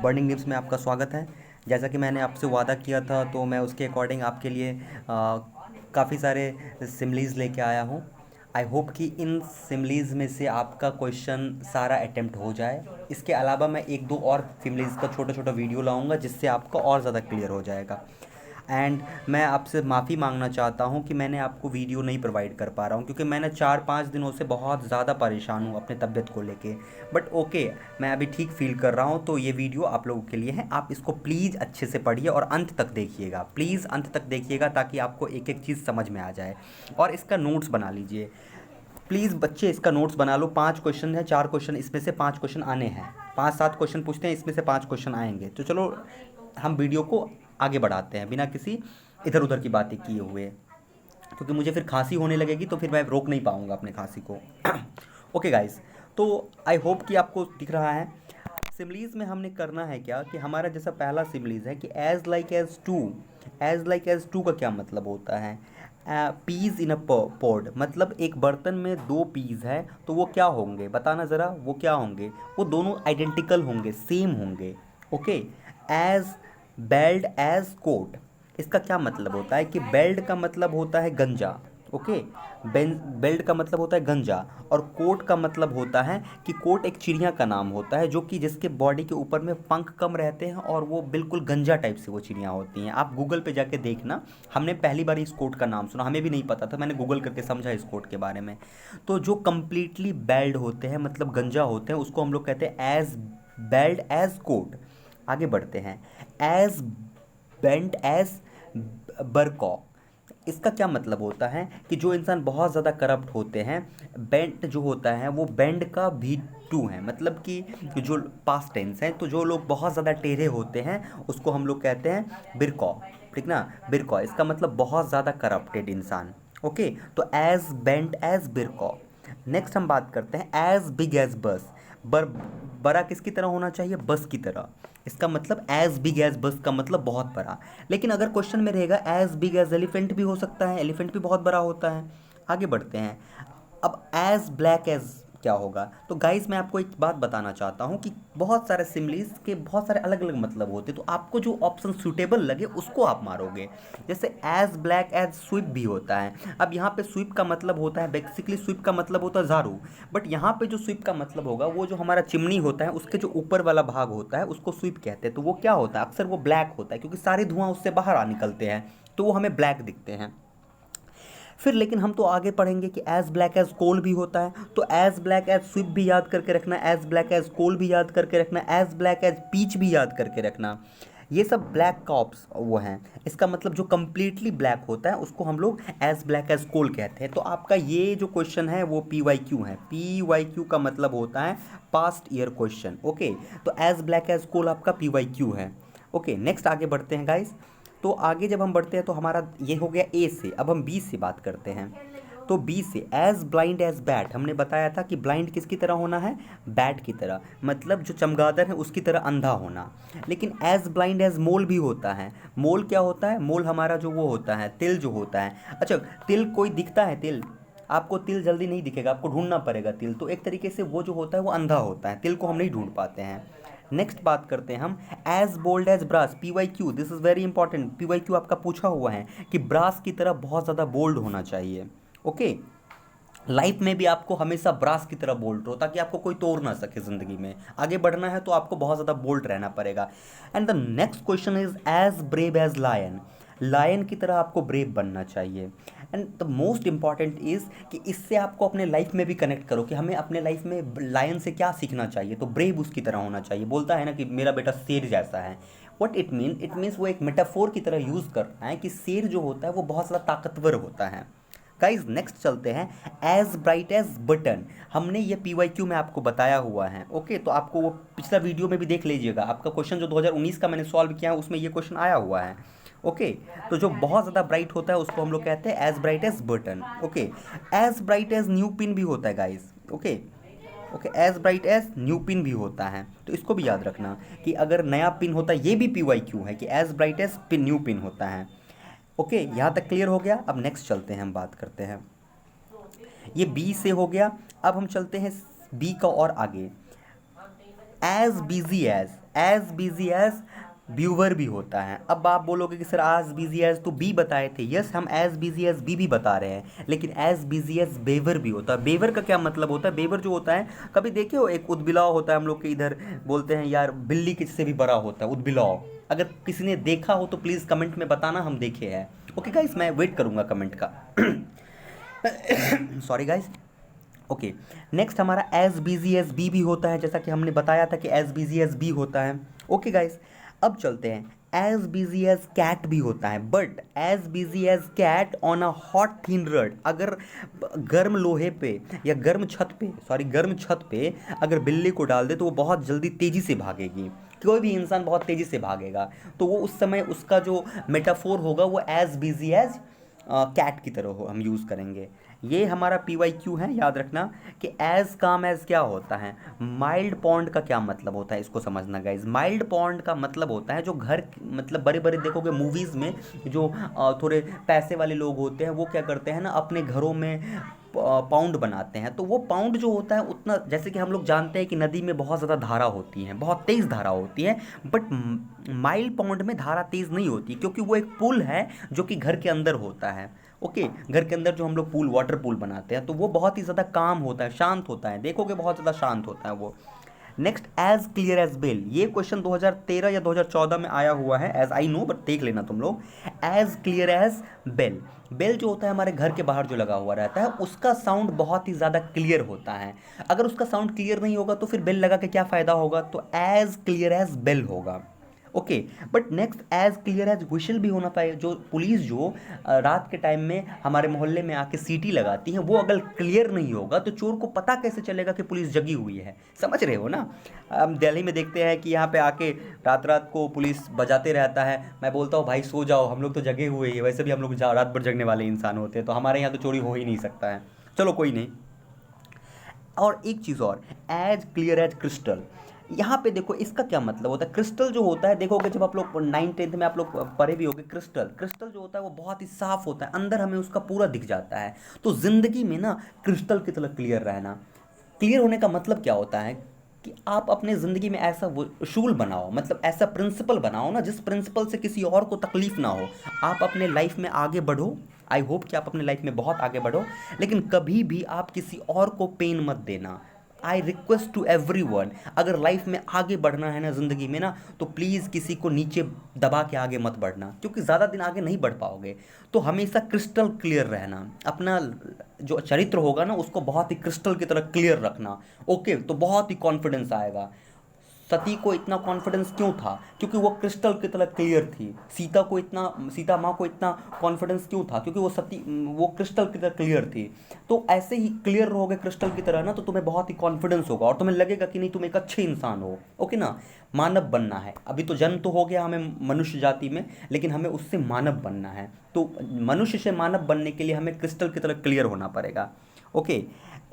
Burning news में आपका स्वागत है। जैसा कि मैंने आपसे वादा किया था तो मैं उसके अकॉर्डिंग आपके लिए काफ़ी सारे सिमलीज़ लेके आया हूँ। आई होप कि इन सिमलीज़ में से आपका क्वेश्चन सारा अटेम्प्ट हो जाए। इसके अलावा मैं एक दो और सिमलीज़ का छोटा छोटा वीडियो लाऊंगा जिससे आपका और ज़्यादा क्लियर हो जाएगा। एंड मैं आपसे माफ़ी मांगना चाहता हूँ कि मैंने आपको वीडियो नहीं प्रोवाइड कर पा रहा हूँ, क्योंकि मैंने 4-5 दिनों से बहुत ज़्यादा परेशान हूँ अपने तबीयत को लेके। बट ओके, मैं अभी ठीक फील कर रहा हूँ, तो ये वीडियो आप लोगों के लिए है। आप इसको प्लीज़ अच्छे से पढ़िए और अंत तक देखिएगा। प्लीज़ अंत तक देखिएगा ताकि आपको एक एक चीज़ समझ में आ जाए। और इसका नोट्स बना लीजिए प्लीज़ बच्चे, इसका नोट्स बना लो। 5 क्वेश्चन है, 4 क्वेश्चन, इसमें से 5 क्वेश्चन आने हैं। 5-7 क्वेश्चन पूछते हैं, इसमें से 5 क्वेश्चन आएंगे। तो चलो हम वीडियो को आगे बढ़ाते हैं बिना किसी इधर उधर की बातें किए हुए, क्योंकि मुझे फिर खांसी होने लगेगी तो फिर मैं रोक नहीं पाऊंगा अपने खांसी को। ओके गाइस, तो आई होप कि आपको दिख रहा है। सिमलीज में हमने करना है क्या कि हमारा जैसा पहला सिमलीज है कि as like as two. As like as two का क्या मतलब होता है? पीज इन अ पॉड, मतलब एक बर्तन में 2 पीज है तो वो क्या होंगे, बताना ज़रा, वो क्या होंगे? वो दोनों आइडेंटिकल होंगे, सेम होंगे। ओके। एज बेल्ड एज कोट, इसका क्या मतलब होता है कि बेल्ट का मतलब होता है गंजा। ओके। बेल्ट का मतलब होता है गंजा, और कोट का मतलब होता है कि कोट एक चिड़िया का नाम होता है जो कि जिसके बॉडी के ऊपर में पंख कम रहते हैं और वो बिल्कुल गंजा टाइप से वो चिड़िया होती हैं। आप गूगल पे जाके देखना। हमने पहली बार इस कोट का नाम सुना, हमें भी नहीं पता था, मैंने गूगल करके समझा इस कोट के बारे में। तो जो कंप्लीटली बेल्ट होते हैं, मतलब गंजा होते हैं, उसको हम लोग कहते हैं एज बेल्ट एज कोट। आगे बढ़ते हैं। एज बेंट एज बरकॉक, इसका क्या मतलब होता है कि जो इंसान बहुत ज़्यादा करप्ट होते हैं, बेंट जो होता है वो बेंड का भी टू है, मतलब कि जो पास्ट टेंस है, तो जो लोग बहुत ज़्यादा टेढ़े होते हैं उसको हम लोग कहते हैं बिरकॉ। ठीक ना, बिरकॉ, इसका मतलब बहुत ज़्यादा करप्टेड इंसान। ओके, तो एज बेंट एज बिरकॉ। नेक्स्ट हम बात करते हैं एज बिग एज बस। बर बड़ा किसकी तरह होना चाहिए? बस की तरह। इसका मतलब एज बिग एज बस का मतलब बहुत बड़ा। लेकिन अगर क्वेश्चन में रहेगा एज बिग एज एलिफेंट भी हो सकता है, एलिफेंट भी बहुत बड़ा होता है। आगे बढ़ते हैं। अब एज ब्लैक एज क्या होगा? तो गाइस मैं आपको एक बात बताना चाहता हूँ कि बहुत सारे सिमलीज के बहुत सारे अलग अलग मतलब होते हैं, तो आपको जो ऑप्शन सूटेबल लगे उसको आप मारोगे। जैसे एज ब्लैक एज स्विप भी होता है। अब यहाँ पे स्विप का मतलब होता है, बेसिकली स्विप का मतलब होता है झाड़ू। बट यहाँ पे जो स्विप का मतलब होगा, वो जो हमारा चिमनी होता है उसके जो ऊपर वाला भाग होता है उसको स्विप कहते हैं। तो वो क्या होता है? अक्सर वो ब्लैक होता है, क्योंकि सारे धुआं उससे बाहर आ निकलते हैं, तो वो हमें ब्लैक दिखते हैं। फिर लेकिन हम तो आगे पढ़ेंगे कि एज ब्लैक एज कोल भी होता है, तो एज ब्लैक एज स्विप भी याद करके रखना, एज ब्लैक एज कोल भी याद करके रखना, एज ब्लैक एज पीच भी याद करके रखना। ये सब ब्लैक कॉप्स वो हैं। इसका मतलब जो कंप्लीटली ब्लैक होता है उसको हम लोग एज ब्लैक एज कोल कहते हैं। तो आपका ये जो क्वेश्चन है वो पी वाई क्यू है। पी वाई क्यू का मतलब होता है पास्ट ईयर क्वेश्चन। ओके, तो एज ब्लैक एज कोल आपका पी वाई क्यू है। ओके, नेक्स्ट आगे बढ़ते हैं गाइस। तो आगे जब हम बढ़ते हैं तो हमारा ये हो गया ए से। अब हम बी से बात करते हैं। तो बी से एज ब्लाइंड एज बैट, हमने बताया था कि ब्लाइंड किसकी तरह होना है? बैट की तरह, मतलब जो चमगादड़ है उसकी तरह अंधा होना। लेकिन एज ब्लाइंड एज मोल भी होता है। मोल क्या होता है? मोल हमारा जो वो होता है, तिल जो होता है। अच्छा, तिल कोई दिखता है? तिल आपको तिल जल्दी नहीं दिखेगा, आपको ढूंढना पड़ेगा तिल। तो एक तरीके से वो जो होता है वो अंधा होता है, तिल को हम नहीं ढूंढ पाते हैं। नेक्स्ट बात करते हैं हम as bold as brass. P Y Q, this is very important. P Y Q आपका पूछा हुआ है कि ब्रास की तरह बहुत ज़्यादा बोल्ड होना चाहिए। ओके, लाइफ में भी आपको हमेशा ब्रास की तरह बोल्ड हो ताकि आपको कोई तोड़ ना सके। ज़िंदगी में आगे बढ़ना है तो आपको बहुत ज़्यादा बोल्ड रहना पड़ेगा। And the next question is as brave as lion. Lion की तरह आपको ब्रेव बनना चाहिए। And the most important is कि इससे आपको अपने लाइफ में भी कनेक्ट करो कि हमें अपने लाइफ में लायन से क्या सीखना चाहिए। तो ब्रेव उसकी तरह होना चाहिए। बोलता है ना कि मेरा बेटा शेर जैसा है। What it mean? It means वो एक मेटाफोर की तरह यूज़ करना है कि शेर जो होता है वो बहुत ज़्यादा ताकतवर होता है। गाइज नेक्स्ट चलते हैं। एज ब्राइट एज बटन, हमने ये पी वाई क्यू में आपको बताया हुआ है। ओके, तो आपको वो पिछला वीडियो में भी देख लीजिएगा। आपका क्वेश्चन जो 2019 का मैंने सॉल्व किया है उसमें ये क्वेश्चन आया हुआ है। ओके, तो जो बहुत ज़्यादा ब्राइट होता है उसको हम लोग कहते हैं as bright as button. Okay, as bright as new pin भी होता है guys. Okay, okay, as bright as new pin भी होता है, तो इसको भी याद रखना कि अगर नया पिन होता है, ये भी पी वाई क्यू है कि as bright as pin new pin होता है। ओके, यहाँ तक क्लियर हो गया। अब नेक्स्ट चलते हैं, हम बात करते हैं। ये बी से हो गया। अब हम चलते हैं बी का और आगे। एज बिजी एज व्यूवर भी होता है। अब आप बोलोगे कि सर एज बिजी एज तो बी बताए थे, यस हम एज बिजी एज बी भी बता रहे हैं, लेकिन एज बिजी एज बेवर भी होता है। बेवर का क्या मतलब होता है? बेवर जो होता है, कभी देखे हो एक उदबिलाव होता है, हम लोग के इधर बोलते हैं यार बिल्ली किससे भी बड़ा होता है, उदबिलाव। अगर किसी ने देखा हो तो प्लीज़ कमेंट में बताना, हम देखे हैं। ओके गाइस, मैं वेट करूँगा कमेंट का। Sorry guys. ओके, नेक्स्ट हमारा एज बिजी एज बी भी होता है, जैसा कि हमने बताया था कि एज बिजी एज बी होता है। ओके गाइस, अब चलते हैं, एज बिजी एज कैट भी होता है, but as busy as cat on a hot thin rod. अगर गर्म लोहे पे या गर्म छत पे अगर बिल्ली को डाल दे तो वो बहुत जल्दी तेज़ी से भागेगी, कोई भी इंसान बहुत तेज़ी से भागेगा। तो वो उस समय उसका जो मेटाफोर होगा वो एज बिजी एज कैट की तरह हो, हम यूज़ करेंगे। ये हमारा PYQ है, याद रखना कि एज काम एज क्या होता है। माइल्ड पॉन्ड का क्या मतलब होता है, इसको समझना गाइज। माइल्ड पॉन्ड का मतलब होता है जो घर, मतलब बड़े बड़े देखोगे मूवीज़ में जो थोड़े पैसे वाले लोग होते हैं वो क्या करते हैं ना, अपने घरों में पाउंड बनाते हैं। तो वो पाउंड जो होता है उतना, जैसे कि हम लोग जानते हैं कि नदी में बहुत ज़्यादा धारा होती है, बहुत तेज़ धारा होती है, बट माइल पॉन्ड में धारा तेज़ नहीं होती, क्योंकि वो एक पुल है जो कि घर के अंदर होता है। ओके, घर के अंदर जो हम लोग पूल, वाटर पूल बनाते हैं, तो वो बहुत ही ज़्यादा काम होता है, शांत होता है, देखोगे बहुत ज़्यादा शांत होता है वो। Next, as clear as bell. ये क्वेश्चन 2013 या 2014 में आया हुआ है, एज आई नो, बट देख लेना तुम लोग। As clear as bell, bell जो होता है हमारे घर के बाहर जो लगा हुआ रहता है, उसका साउंड बहुत ही ज़्यादा क्लियर होता है। अगर उसका साउंड क्लियर नहीं होगा तो फिर बेल लगा के क्या फ़ायदा होगा, तो एज क्लियर एज बेल होगा। Okay, but next, as clear as whistle भी होना चाहिए। जो पुलिस जो रात के टाइम में हमारे मोहल्ले में आके सीटी लगाती है, वो अगर क्लियर नहीं होगा तो चोर को पता कैसे चलेगा कि पुलिस जगी हुई है, समझ रहे हो ना। हम दिल्ली में देखते हैं कि यहाँ पे आके रात रात को पुलिस बजाते रहता है, मैं बोलता हूँ भाई सो जाओ, हम लोग तो जगे हुए हैं, वैसे भी हम लोग रात भर जगने वाले इंसान होते हैं, तो हमारे यहाँ तो चोरी हो ही नहीं सकता है। चलो कोई नहीं। और एक चीज़ और, एज क्लियर एज क्रिस्टल। यहाँ पे देखो इसका क्या मतलब होता है। क्रिस्टल जो होता है, देखोगे जब आप लोग 9th-10th में आप लोग पढ़े भी होगे, क्रिस्टल क्रिस्टल जो होता है वो बहुत ही साफ होता है, अंदर हमें उसका पूरा दिख जाता है। तो ज़िंदगी में ना क्रिस्टल की तरह क्लियर रहना। क्लियर होने का मतलब क्या होता है कि आप अपने ज़िंदगी में ऐसा वो उसूल बनाओ, मतलब ऐसा प्रिंसिपल बनाओ ना, जिस प्रिंसिपल से किसी और को तकलीफ़ ना हो। आप अपने लाइफ में आगे बढ़ो, आई होप कि आप अपने लाइफ में बहुत आगे बढ़ो, लेकिन कभी भी आप किसी और को पेन मत देना। I request to every one, अगर लाइफ में आगे बढ़ना है ना ज़िंदगी में ना, तो प्लीज़ किसी को नीचे दबा के आगे मत बढ़ना, क्योंकि ज़्यादा दिन आगे नहीं बढ़ पाओगे। तो हमेशा क्रिस्टल क्लियर रहना, अपना जो चरित्र होगा ना उसको बहुत ही क्रिस्टल की तरह क्लियर रखना। ओके, तो बहुत ही कॉन्फिडेंस आएगा। सती को इतना कॉन्फिडेंस क्यों था, क्योंकि वो क्रिस्टल की तरह क्लियर थी। सीता माँ को इतना कॉन्फिडेंस क्यों था, क्योंकि वो क्रिस्टल की तरह क्लियर थी। तो ऐसे ही क्लियर रहोगे क्रिस्टल की तरह ना, तो तुम्हें बहुत ही कॉन्फिडेंस होगा और तुम्हें लगेगा कि नहीं, तुम एक अच्छे इंसान हो। ओके ना, मानव बनना है। अभी तो जन्म तो हो गया हमें मनुष्य जाति में, लेकिन हमें उससे मानव बनना है। तो मनुष्य से मानव बनने के लिए हमें क्रिस्टल की तरह क्लियर होना पड़ेगा। ओके,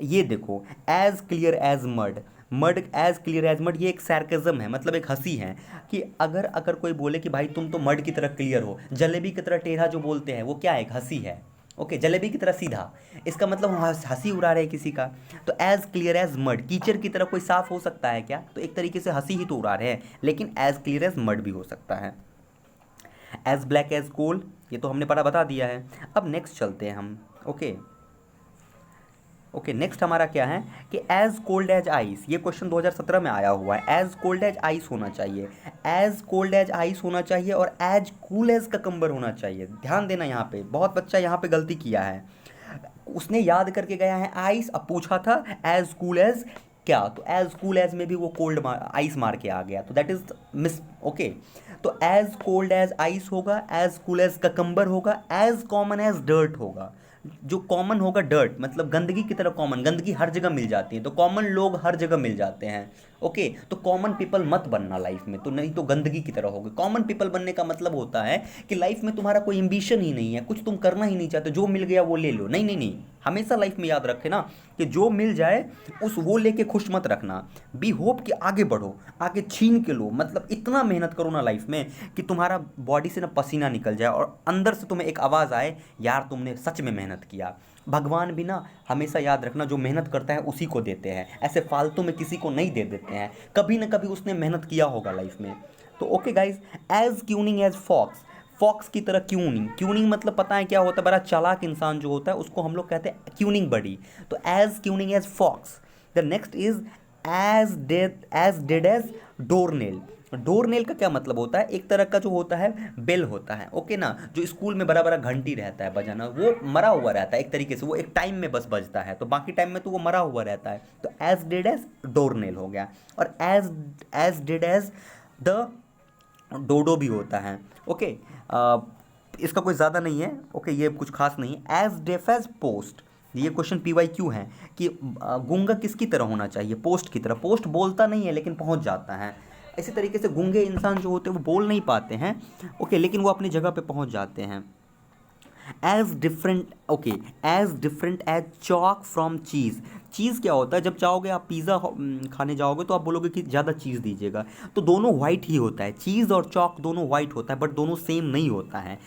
ये देखो, as clear as mud, mud as clear as mud, ये एक सैर्केज़म है, मतलब एक हंसी है कि अगर अगर कोई बोले कि भाई तुम तो मड की तरह क्लियर हो, जलेबी की तरह टेढ़ा जो बोलते हैं वो क्या है, एक हंसी है। ओके, जलेबी की तरह सीधा, इसका मतलब हम हंसी उड़ा रहे हैं किसी का। तो एज क्लियर एज मड, कीचड़ की तरह कोई साफ हो सकता है क्या, तो एक तरीके से हंसी ही तो उड़ा रहे हैं, लेकिन एज क्लियर एज मड भी हो सकता है। एज ब्लैक एज कोल, ये तो हमने पढ़ा बता दिया है। अब नेक्स्ट चलते हैं हम। ओके ओके, नेक्स्ट हमारा क्या है कि एज कोल्ड एज आइस। ये क्वेश्चन 2017 में आया हुआ है। एज कोल्ड एज आइस होना चाहिए, एज कोल्ड एज आइस होना चाहिए, और एज कूल एज ककम्बर होना चाहिए। ध्यान देना, यहाँ पे बहुत बच्चा यहाँ पे गलती किया है, उसने याद करके गया है आइस, अब पूछा था एज कूल एज क्या, तो एज कूल एज में भी वो कोल्ड आइस मार के आ गया, तो दैट इज मिस। ओके, तो एज कोल्ड एज आइस होगा, एज कूल एज ककम्बर होगा, एज कॉमन एज डर्ट होगा। जो कॉमन होगा डर्ट, मतलब गंदगी की तरह कॉमन, गंदगी हर जगह मिल जाती है, तो कॉमन लोग हर जगह मिल जाते हैं। ओके, तो कॉमन पीपल मत बनना लाइफ में, तो नहीं तो गंदगी की तरह होगे। कॉमन पीपल बनने का मतलब होता है कि लाइफ में तुम्हारा कोई एम्बिशन ही नहीं है, कुछ तुम करना ही नहीं चाहते, जो मिल गया वो ले लो। नहीं नहीं नहीं, हमेशा लाइफ में याद रखे ना कि जो मिल जाए उस वो लेके खुश मत रखना। बी होप कि आगे बढ़ो, आगे छीन के लो, मतलब इतना मेहनत करो ना लाइफ में कि तुम्हारा बॉडी से ना पसीना निकल जाए और अंदर से तुम्हें एक आवाज़ आए, यार तुमने सच में मेहनत किया। भगवान भी ना, हमेशा याद रखना, जो मेहनत करता है उसी को देते हैं, ऐसे फालतू में किसी को नहीं दे देते हैं, कभी ना कभी उसने मेहनत किया होगा लाइफ में। तो okay guys, as cunning as fox, fox की तरह क्यूनिंग, क्यूनिंग मतलब पता है क्या होता है, बड़ा चालाक इंसान जो होता है उसको हम लोग कहते हैं क्यूनिंग बडी। तो as cunning as fox. The next is as dead as doornail. Doornail का क्या मतलब होता है, एक तरह का जो होता है बेल होता है, ओके ना, जो स्कूल में बड़ा बड़ा घंटी रहता है बजाना, वो मरा हुआ रहता है एक तरीके से, वो एक टाइम में बस बजता है, तो बाकी टाइम में तो वो मरा हुआ रहता है। तो एज डेड एज डोरनेल हो गया। और एज डेड एज द डोडो भी होता है। ओके, इसका कोई ज़्यादा नहीं है, ओके, ये कुछ खास नहीं है। एज डेफ एज पोस्ट, ये क्वेश्चन PYQ है कि गूंगा किसकी तरह होना चाहिए, पोस्ट की तरह। पोस्ट बोलता नहीं है लेकिन पहुंच जाता है। इसी तरीके से गूंगे इंसान जो होते हैं वो बोल नहीं पाते हैं, ओके, लेकिन वो अपनी जगह पे पहुंच जाते हैं। As different, okay, as different as chalk from cheese. Cheese क्या होता है, जब चाहोगे आप पिज़्ज़ा खाने जाओगे तो आप बोलोगे कि ज़्यादा चीज़ दीजिएगा, तो दोनों वाइट ही होता है, चीज़ और चॉक दोनों वाइट होता है, बट दोनों सेम नहीं होता है।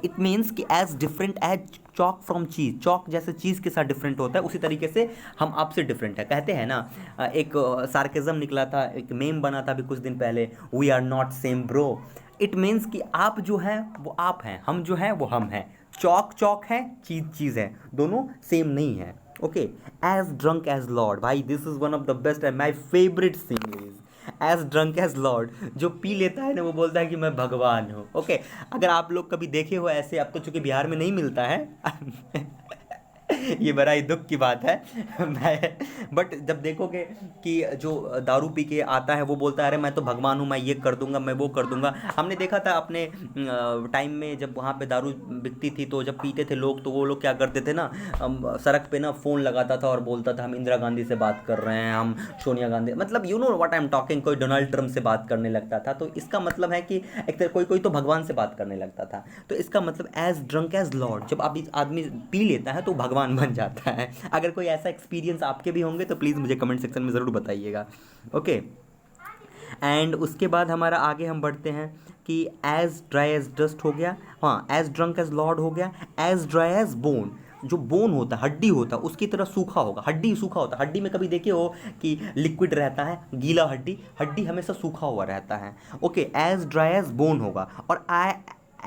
इट मीन्स कि as different as chalk from cheese, chalk जैसे चीज़ के साथ डिफरेंट होता है, उसी तरीके से हम आपसे डिफरेंट है। कहते हैं ना, एक सार्केज़म निकला था, एक मेम बना था अभी कुछ दिन पहले, we are not same bro. It means कि आप जो हैं वो आप हैं, हम जो हैं वो हम हैं, चौक चौक है, चीज़ चीज़ है, दोनों सेम नहीं है। Okay, as drunk as lord, भाई this is one of the best and my favourite single. As drunk as lord, जो पी लेता है ना वो बोलता है कि मैं भगवान हूँ। ओके, अगर आप लोग कभी देखे हो ऐसे, अब तो चूंकि बिहार में नहीं मिलता है ये बड़ा ही दुख की बात है मैं, बट जब देखोगे कि जो दारू पी के आता है वो बोलता है अरे मैं तो भगवान हूँ, मैं ये कर दूंगा, मैं वो कर दूंगा। हमने देखा था अपने टाइम में जब वहाँ पे दारू बिकती थी, तो जब पीते थे लोग तो वो लोग क्या करते थे ना, सड़क पे ना फ़ोन लगाता था और बोलता था हम इंदिरा गांधी से बात कर रहे हैं, हम सोनिया गांधी, मतलब you know what I am talking, कोई डोनाल्ड ट्रम्प से बात करने लगता था। तो इसका मतलब है कि एक तरह कोई कोई तो भगवान से बात करने लगता था। तो इसका मतलब एज ड्रंक एज लॉर्ड, जब आप आदमी पी लेता है तो भगवान बन जाता है। अगर कोई ऐसा एक्सपीरियंस आपके भी होंगे तो प्लीज़ मुझे कमेंट सेक्शन में ज़रूर बताइएगा। ओके, एंड उसके बाद हमारा आगे हम बढ़ते हैं कि एज ड्राई एज डस्ट हो गया, हाँ, एज ड्रंक एज लॉर्ड हो गया। एज ड्राई एज बोन, जो बोन होता है, हड्डी होता है, उसकी तरह सूखा होगा। हड्डी सूखा होता है, हड्डी में कभी देखे हो कि लिक्विड रहता है, गीला हड्डी, हड्डी हमेशा सूखा हुआ रहता है। Okay, as dry as bone होगा। और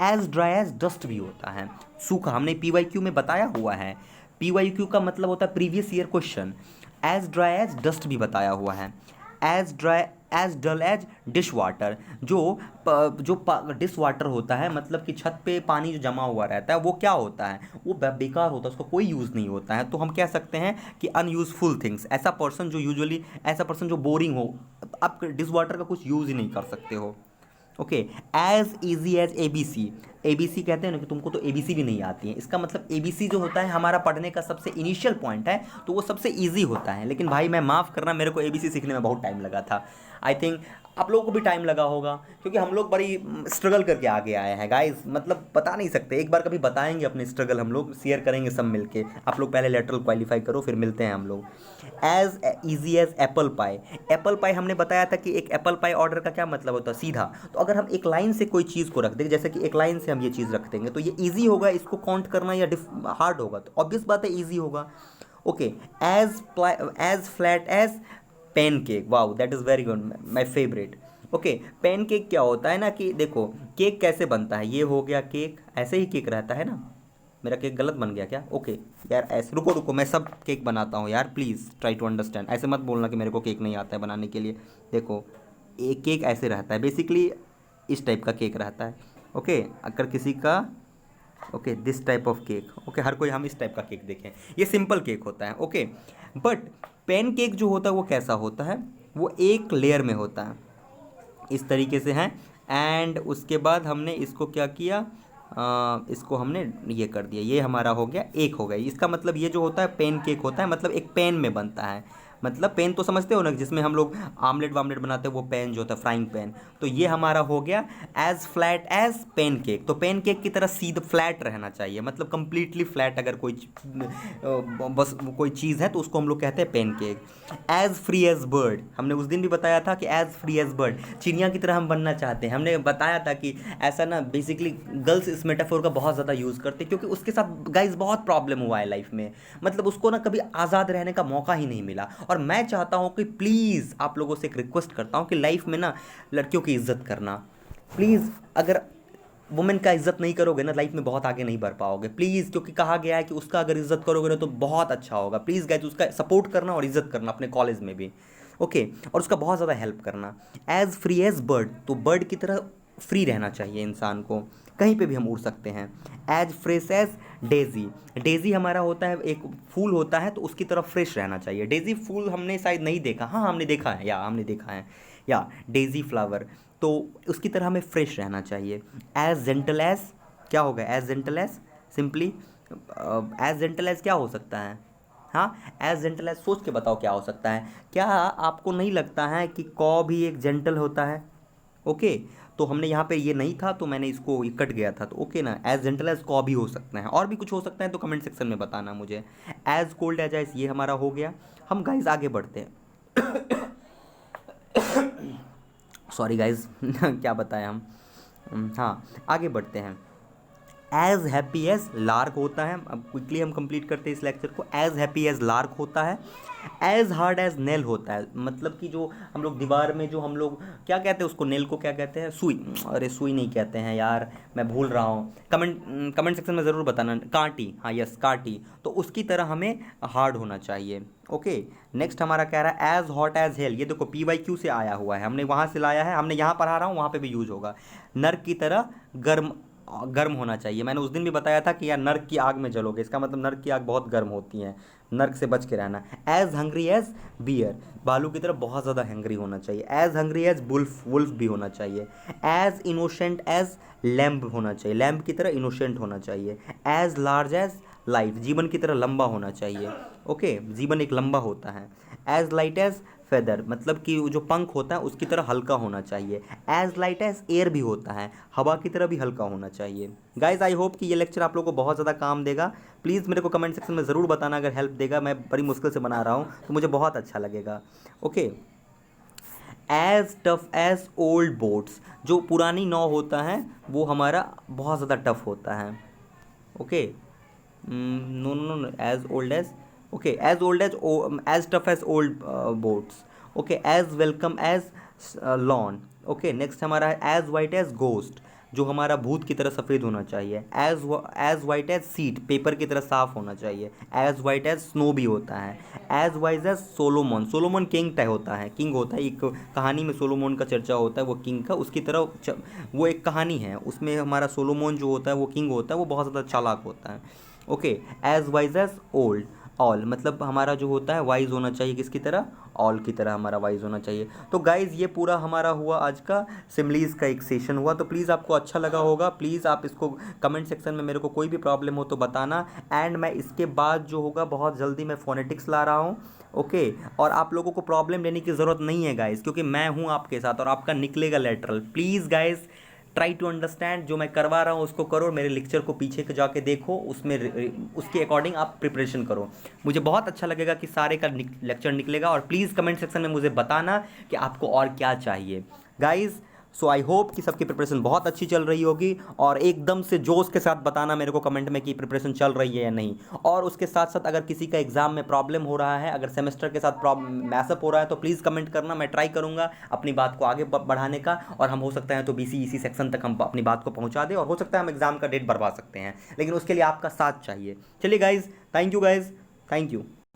एज ड्राई एज डस्ट भी होता है, सूखा, हमने PYQ में बताया हुआ है। PYQ का मतलब होता है previous year question. As dry as dust भी बताया हुआ है। As dry as dull as dish water, जो डिश वाटर होता है, मतलब कि छत पे पानी जो जमा हुआ रहता है वो क्या होता है, वो बेकार होता है, उसका कोई यूज़ नहीं होता है। तो हम कह सकते हैं कि अनयूज़फुल थिंग्स, ऐसा पर्सन जो यूजुअली, ऐसा पर्सन जो बोरिंग हो, आप डिश वाटर का कुछ यूज़ ही नहीं कर सकते हो। Okay, as easy as ABC। ABC कहते हैं ना कि तुमको तो ABC भी नहीं आती है, इसका मतलब ABC जो होता है हमारा पढ़ने का सबसे इनिशियल पॉइंट है, तो वो सबसे ईजी होता है। लेकिन भाई मैं माफ़ करना, मेरे को ABC सीखने में बहुत टाइम लगा था। आई थिंक आप लोगों को भी टाइम लगा होगा, क्योंकि हम लोग बड़ी स्ट्रगल करके आगे आए हैं गाइस, मतलब बता नहीं सकते। एक बार कभी बताएंगे अपनी स्ट्रगल, हम लोग शेयर करेंगे सब मिलके। आप लोग पहले लेटरल क्वालिफाई करो, फिर मिलते हैं हम लोग। As easy as apple pie. Apple pie हमने बताया था कि एक एप्पल पाई ऑर्डर का क्या मतलब होता है, सीधा। तो अगर हम एक लाइन से कोई चीज़ को रख देंगे, जैसे कि एक लाइन से हम ये चीज़ रख देंगे, तो ये ईजी होगा इसको काउंट करना या हार्ड होगा, तो ऑब्वियस बात है ईजी होगा। Okay, as flat as pancake, wow that is very good, my favourite. Okay, pancake क्या होता है ना कि देखो केक कैसे बनता है, ये हो गया केक, ऐसे ही केक रहता है ना। मेरा केक गलत बन गया क्या? ओके यार, ऐसे रुको रुको, मैं सब केक बनाता हूँ यार, प्लीज़ ट्राई टू अंडरस्टैंड। ऐसे मत बोलना कि मेरे को केक नहीं आता है बनाने के लिए। देखो एक केक ऐसे रहता है, बेसिकली इस टाइप का केक रहता है। ओके, अगर किसी का, okay this type of cake, okay, हर कोई हम इस टाइप का केक देखें, ये सिंपल केक होता है। ओके, बट पैन केक जो होता है वो कैसा होता है, वो एक लेयर में होता है, इस तरीके से है। एंड उसके बाद हमने इसको क्या किया, इसको हमने ये कर दिया, ये हमारा हो गया एक हो गया। इसका मतलब ये जो होता है पैन केक होता है, मतलब एक पैन में बनता है, मतलब पेन तो समझते हो ना, जिसमें हम लोग आमलेट वामलेट बनाते हैं, वो पेन जो होता है फ्राइंग पैन। तो ये हमारा हो गया as flat as pancake. तो पेन केक की तरह सीधा फ्लैट रहना चाहिए, मतलब कंप्लीटली फ्लैट अगर कोई बस कोई चीज़ है तो उसको हम लोग कहते हैं pancake. As free as bird, हमने उस दिन भी बताया था कि एज फ्री एज बर्ड, चिड़िया की तरह हम बनना चाहते हैं। हमने बताया था कि ऐसा ना बेसिकली गर्ल्स इस मेटाफोर का बहुत ज़्यादा यूज़ करते हैं, क्योंकि उसके साथ गाइज बहुत प्रॉब्लम हुआ है लाइफ में। मतलब उसको ना कभी आज़ाद रहने का मौका ही नहीं मिला। और मैं चाहता हूँ कि प्लीज़ आप लोगों से एक रिक्वेस्ट करता हूँ कि लाइफ में ना लड़कियों की इज्जत करना प्लीज़। अगर वुमेन का इज्जत नहीं करोगे ना, लाइफ में बहुत आगे नहीं बढ़ पाओगे प्लीज़, क्योंकि कहा गया है कि उसका अगर इज्जत करोगे ना तो बहुत अच्छा होगा। प्लीज़ गाइज उसका सपोर्ट करना और इज्जत करना अपने कॉलेज में भी, ओके। और उसका बहुत ज़्यादा हेल्प करना। एज फ्री एज बर्ड, तो बर्ड की तरह फ्री रहना चाहिए इंसान को, कहीं पे भी हम उड़ सकते हैं। As fresh as daisy, daisy हमारा होता है एक फूल होता है, तो उसकी तरफ फ्रेश रहना चाहिए। डेजी फूल हमने शायद नहीं देखा, हाँ हमने देखा है, या हमने देखा है या डेजी फ्लावर, तो उसकी तरह हमें फ्रेश रहना चाहिए। एज जेंटल एज, क्या होगा as gentle as, simply as gentle as क्या हो सकता है? हाँ, एज जेंटल एज सोच के बताओ क्या हो सकता है। क्या आपको नहीं लगता है कि कौ भी एक जेंटल होता है? ओके, तो हमने यहाँ पे ये नहीं था तो मैंने इसको ये कट गया था, तो ओके ना, एज जेंटल एज कौ भी हो सकता है। और भी कुछ हो सकता है तो कमेंट सेक्शन में बताना मुझे। एज कोल्ड एज आइस, ये हमारा हो गया। हम गाइज आगे बढ़ते हैं। सॉरी गाइज क्या बताएं हम। हाँ, आगे बढ़ते हैं। एज हैप्पी एज लार्क होता है, अब क्विकली हम कंप्लीट करते हैं इस लेक्चर को। एज हैप्पी एज लार्क होता है। एज हार्ड एज नेल होता है, मतलब कि जो हम लोग दीवार में जो हम लोग क्या कहते हैं उसको, नेल को क्या कहते हैं? सुई, अरे सुई नहीं कहते हैं यार, मैं भूल रहा हूँ। कमेंट सेक्शन में ज़रूर बताना। कांटी, हाँ यस कांटी, तो उसकी तरह हमें हार्ड होना चाहिए, ओके। नेक्स्ट हमारा कह रहा है एज हॉट एज हेल, ये देखो PYQ से आया हुआ है, हमने वहाँ से लाया है, हमने यहाँ पढ़ा रहा हूँ, वहाँ पे भी यूज होगा। नर्क की तरह गर्म, गर्म होना चाहिए। मैंने उस दिन भी बताया था कि यार नर्क की आग में जलोगे, इसका मतलब नर्क की आग बहुत गर्म होती है, नर्क से बच के रहना। एज हंग्री एज बियर, भालू की तरफ बहुत ज़्यादा हंग्री होना चाहिए। As hungry as wolf, wolf भी होना चाहिए। एज इनोसेंट एज लैम्ब होना चाहिए, लैम्ब की तरह इनोसेंट होना चाहिए। एज लार्ज एज लाइफ, जीवन की तरह लंबा होना चाहिए, ओके, जीवन एक लंबा होता है। एज लाइट एज फेदर, मतलब कि जो पंख होता है उसकी तरह हल्का होना चाहिए। एज लाइट एज एयर भी होता है, हवा की तरह भी हल्का होना चाहिए। गाइज आई होप कि ये लेक्चर आप लोगों को बहुत ज़्यादा काम देगा। प्लीज़ मेरे को कमेंट सेक्शन में ज़रूर बताना अगर हेल्प देगा, मैं बड़ी मुश्किल से बना रहा हूँ तो मुझे बहुत अच्छा लगेगा, okay. As tough as old boots, जो पुरानी नाव होता है वो हमारा बहुत ज़्यादा टफ होता है, okay. No no no, as old age, okay, as old age tough as old boats, okay. As welcome as lawn, okay. Next हमारा है एज वाइट एज गोस्ट, जो हमारा भूत की तरह सफ़ेद होना चाहिए। As white as sheet, paper की तरह साफ होना चाहिए। एज वाइट एज स्नो भी होता है। As wise as Solomon, Solomon king type होता है, किंग होता है, एक कहानी में सोलोमोन का चर्चा होता है, वो किंग का, उसकी तरह वो एक कहानी है, उसमें हमारा सोलोमोन जो होता है वो किंग होता है, वो बहुत ज़्यादा चालाक होता है, okay. As wise as old, owl, मतलब हमारा जो होता है वाइज होना चाहिए, किसकी तरह? ऑल की तरह हमारा वाइज होना चाहिए। तो गाइज़ ये पूरा हमारा हुआ आज का सिमलीज़ का एक सेशन हुआ, तो प्लीज़ आपको अच्छा लगा होगा। प्लीज़ आप इसको कमेंट सेक्शन में मेरे को कोई भी प्रॉब्लम हो तो बताना। एंड मैं इसके बाद जो होगा बहुत जल्दी मैं फोनेटिक्स ला रहा हूँ, ओके। और आप लोगों को प्रॉब्लम लेने की ज़रूरत नहीं है गाइज़, क्योंकि मैं हूँ आपके साथ और आपका निकलेगा lateral. Please guys try to understand, जो मैं करवा रहा हूँ उसको करो, मेरे लेक्चर को पीछे के जाके देखो, उसमें उसके अकॉर्डिंग आप प्रिपरेशन करो। मुझे बहुत अच्छा लगेगा कि सारे का लेक्चर निकलेगा। और प्लीज़ कमेंट सेक्शन में मुझे बताना कि आपको और क्या चाहिए गाइज़। सो आई होप कि सबकी प्रिपरेशन बहुत अच्छी चल रही होगी, और एकदम से जोश के साथ बताना मेरे को कमेंट में कि प्रिपरेशन चल रही है या नहीं। और उसके साथ साथ अगर किसी का एग्ज़ाम में प्रॉब्लम हो रहा है, अगर सेमेस्टर के साथ मैसअप हो रहा है, तो प्लीज़ कमेंट करना, मैं ट्राई करूँगा अपनी बात को आगे बढ़ाने का। और हम हो सकता है तो BC सेक्शन तक हम अपनी बात को पहुँचा दें, और हो सकता है हम एग्ज़ाम का डेट बढ़वा सकते हैं, लेकिन उसके लिए आपका साथ चाहिए। चलिए guys, thank you guys, thank you.